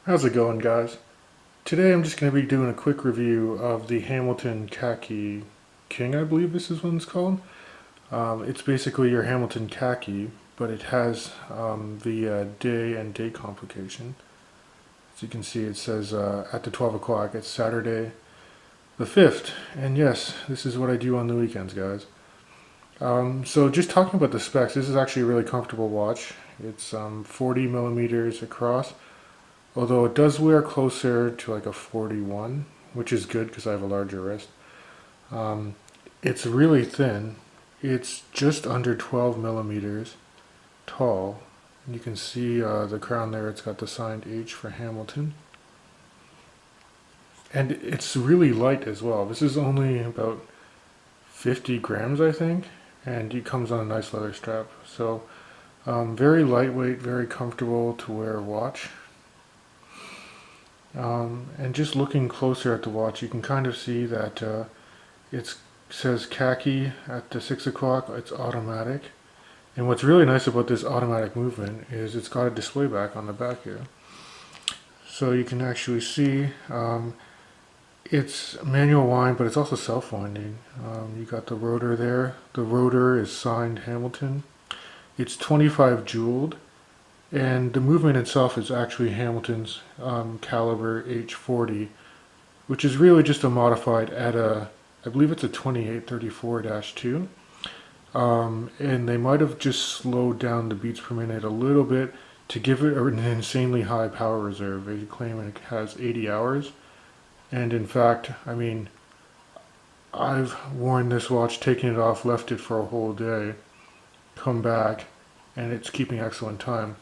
How's it going, guys? Today I'm just going to be doing a quick review of the Hamilton Khaki King, I believe this is what it's called. It's basically your Hamilton Khaki, but it has the day and date complication. As you can see, it says at the 12 o'clock, it's Saturday the 5th. And yes, this is what I do on the weekends, guys. So just talking about the specs, this is actually a really comfortable watch. It's 40 millimeters across. Although it does wear closer to like a 41, which is good because I have a larger wrist. It's really thin. It's just under 12 millimeters tall. You can see the crown there, it's got the signed H for Hamilton. And it's really light as well. This is only about 50 grams, I think, and it comes on a nice leather strap. So very lightweight, very comfortable to wear a watch. And just looking closer at the watch, you can kind of see that it says khaki at the 6 o'clock. It's automatic. And what's really nice about this automatic movement is it's got a display back on the back here. So you can actually see it's manual wind, but it's also self-winding. You got the rotor there. The rotor is signed Hamilton. It's 25 jeweled. And the movement itself is actually Hamilton's caliber H40, which is really just a modified at I believe it's a 2834-2. And they might have just slowed down the beats per minute a little bit to give it an insanely high power reserve. They claim it has 80 hours. And in fact, I mean, I've worn this watch, taken it off, left it for a whole day, come back, and it's keeping excellent time.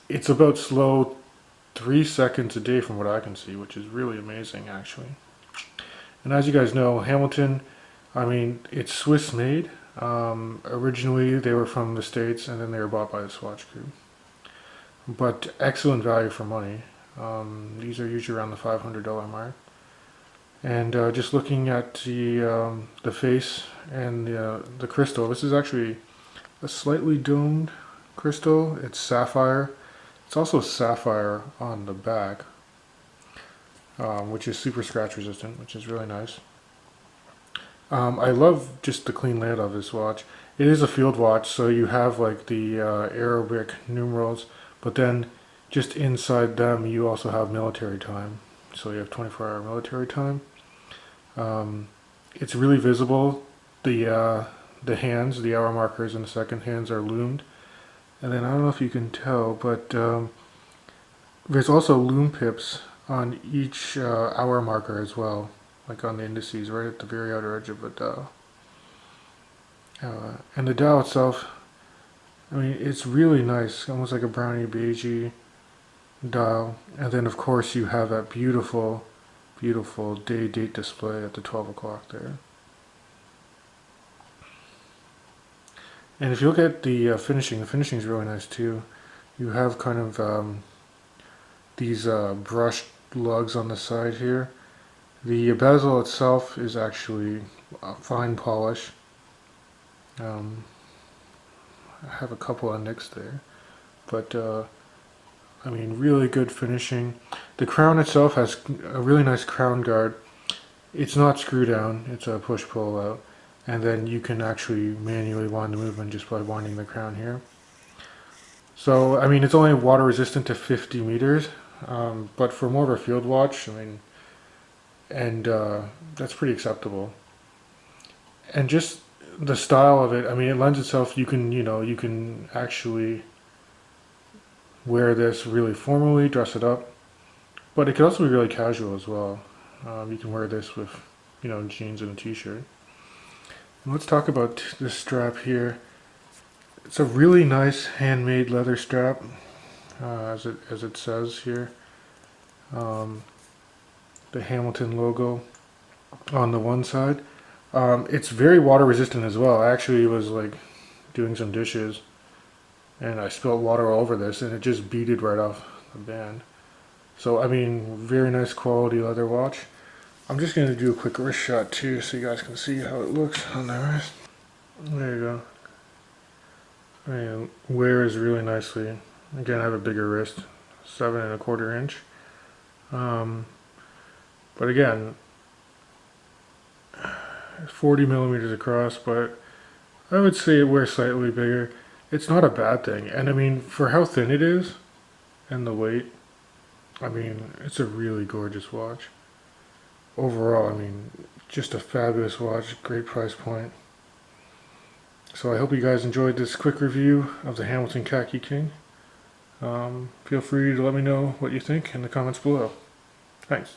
It's about slow 3 seconds a day from what I can see, which is really amazing actually. And as you guys know, Hamilton, I mean, it's Swiss made. Originally they were from the States and then they were bought by the Swatch Group. But excellent value for money. These are usually around the $500 mark. And just looking at the face and the crystal, this is actually a slightly domed crystal. It's sapphire. It's also sapphire on the back, which is super scratch resistant, which is really nice. I love just the clean layout of this watch. It is a field watch, so you have like the Arabic numerals, but then just inside them you also have military time. So you have 24-hour military time. It's really visible. The hands, the hour markers and the second hands are loomed. And then I don't know if you can tell, but there's also loom pips on each hour marker as well, like on the indices, right at the very outer edge of the dial. And the dial itself, I mean, it's really nice, almost like a brownie beigey dial. And then of course you have that beautiful, beautiful day-date display at the 12 o'clock there. And if you look at the finishing is really nice too. You have kind of these brushed lugs on the side here. The bezel itself is actually fine polish. I have a couple of nicks there, but I mean, really good finishing. The crown itself has a really nice crown guard. It's not screw down, it's a push-pull out. And then you can actually manually wind the movement just by winding the crown here. So, I mean, it's only water resistant to 50 meters, but for more of a field watch, I mean, and that's pretty acceptable. And just the style of it, I mean, it lends itself, you can actually wear this really formally, dress it up, but it could also be really casual as well. You can wear this with, jeans and a t-shirt. Let's talk about this strap here. It's a really nice handmade leather strap, as it says here. The Hamilton logo on the one side. It's very water resistant as well. I actually was like doing some dishes and I spilled water all over this and it just beaded right off the band. So I mean, very nice quality leather watch. I'm just going to do a quick wrist shot too so you guys can see how it looks on the wrist. There you go. I mean, wears really nicely. Again, I have a bigger wrist, 7¼ inch. But again, 40 millimeters across, but I would say it wears slightly bigger. It's not a bad thing, and I mean, for how thin it is and the weight, I mean, it's a really gorgeous watch. Overall, I mean, just a fabulous watch, great price point. So I hope you guys enjoyed this quick review of the Hamilton Khaki King. Feel free to let me know what you think in the comments below. Thanks.